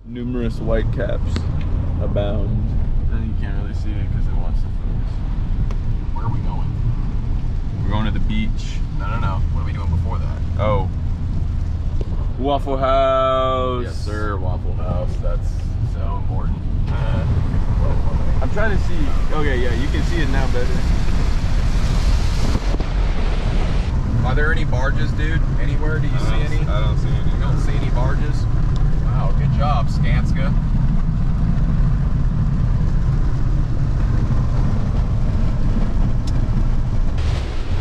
Numerous white caps abound. And you can't really see it because it wants to focus. Where are we going? We're going to the beach. No. What are we doing before that? Oh. Waffle House. Yes, sir. Waffle House. That's so important. I'm trying to see. Okay, yeah, you can see it now better. Are there any barges, dude? Anywhere? Do you see any? I don't see any. You don't see any barges? Wow, good job, Skanska.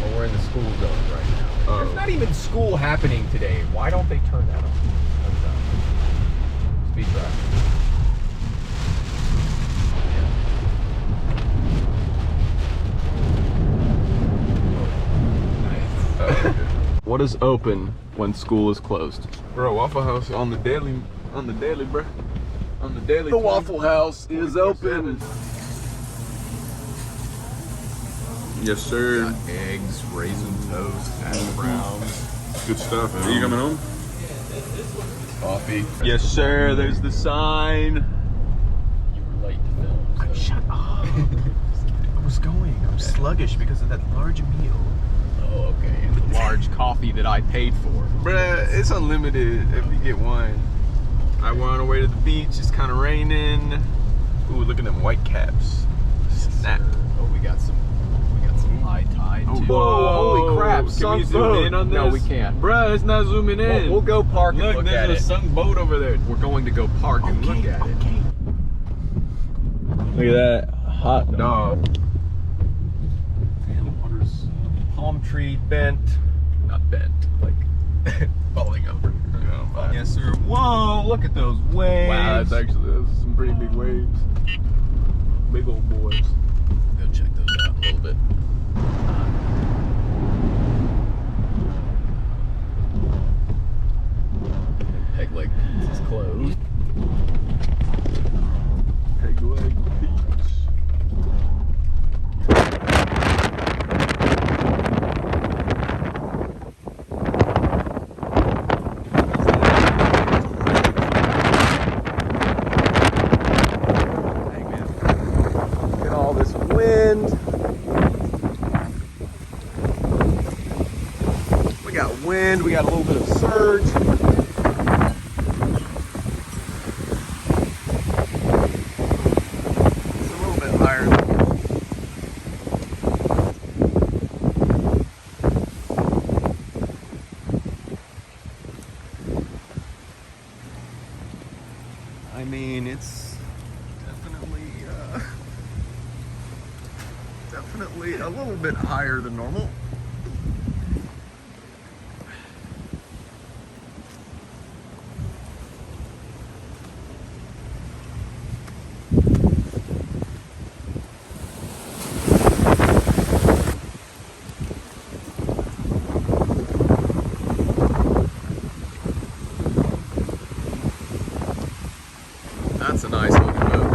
Well, we're in the school zone right now. There's not even school happening today. Why don't they turn that on? Speed trap. What is open when school is closed? Bro, Waffle House on the daily, bro. On the daily. The Waffle House is open. Yes, sir. Got eggs, raisin toast, hash browns. Good stuff. Are you coming home? Coffee. Yes, sir. There's the sign. You were late to film. So. Shut up. I was going. I'm sluggish because of that large meal. Oh, okay. And the large coffee that I paid for. Bruh, it's unlimited if you get one. I went on our way to the beach. It's kind of raining. Ooh, look at them white caps. Snap. Oh, we got some high tide too. Whoa, holy crap. Can we zoom in on this? No, we can't. Bruh, it's not zooming in. We'll go park and look at it. There's a sunk boat over there. We're going to go park and look at it. Look at that. Hot dog. Damn, the water's palm tree bent. Not bent, like falling over. Yes, sir. Whoa, look at those waves. Wow, those some pretty big waves. Big old boys. Go check those out a little bit. Peg Leg is closed. Peg Leg Beach. Look at all this wind. We got wind, we got a little bit of surge. It's a little bit higher than I mean, it's definitely a little bit higher than normal. That's a nice looking boat.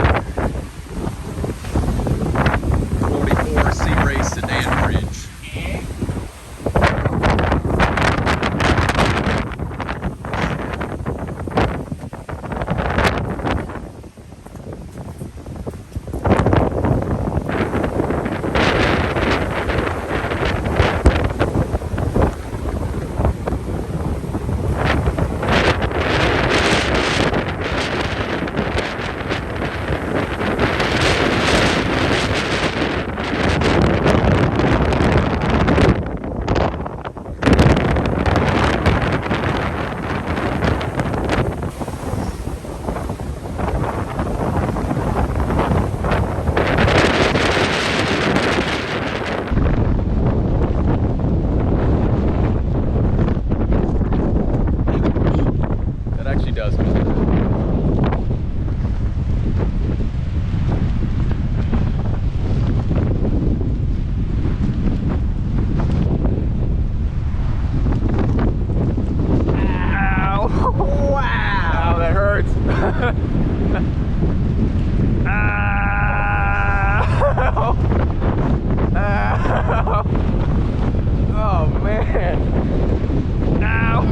44 Sea Race Sedan Bridge. Oh man. Ow.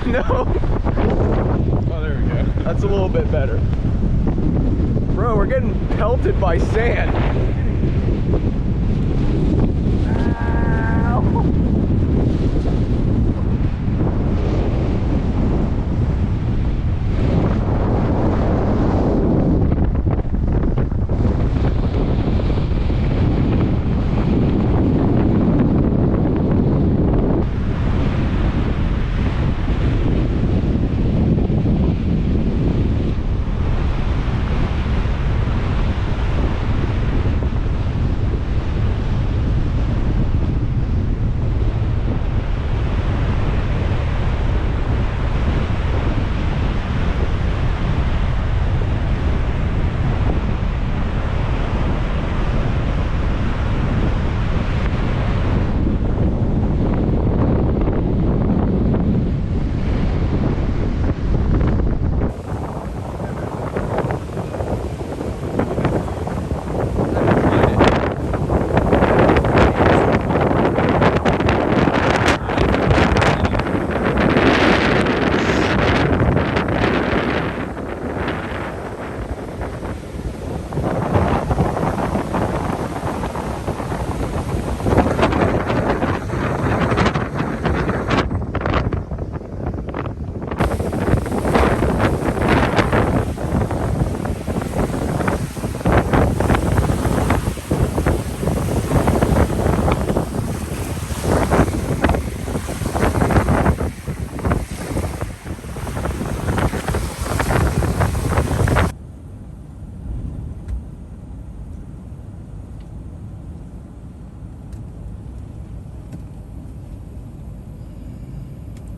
No. Oh, there we go. That's a little bit better. Bro, we're getting pelted by sand.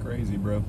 Crazy, bro.